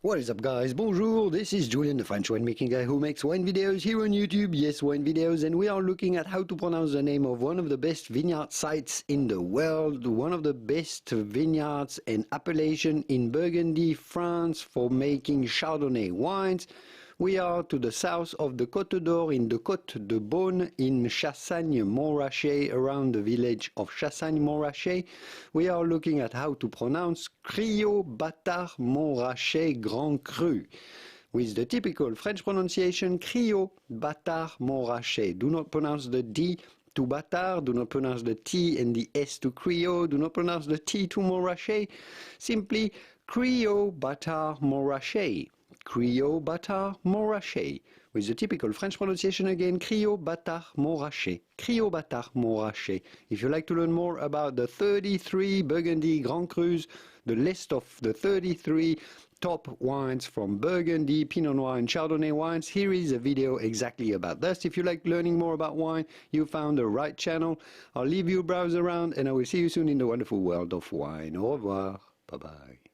What is up, guys? Bonjour, this is Julien, the French winemaking guy who makes wine videos here on YouTube. Yes, wine videos, and we are looking at how to pronounce the name of one of the best vineyard sites in the world, one of the best vineyards and appellation in Burgundy, France, for making Chardonnay wines. We are to the south of the Côte d'Or in the Cote Beaune in Chassagne-Montrachet, around the village of Chassagne-Montrachet. We are looking at how to pronounce Criots-Batard-Montrachet Grand Cru, with the typical French pronunciation Criots-Batard-Montrachet. Do not pronounce the D to Batard, do not pronounce the T and the S to Criot, do not pronounce the T to Montrachet, simply Criots-Batard-Montrachet. Criots-Batard-Montrachet, with the typical French pronunciation again, Criots-Batard-Montrachet, Criots-Batard-Montrachet. If you like to learn more about the 33 Burgundy Grand Crus, the list of the 33 top wines from Burgundy, Pinot Noir and Chardonnay wines, here is a video exactly about this. If you like learning more about wine, you found the right channel. I'll leave you browse around and I will see you soon in the wonderful world of wine. Au revoir. Bye-bye.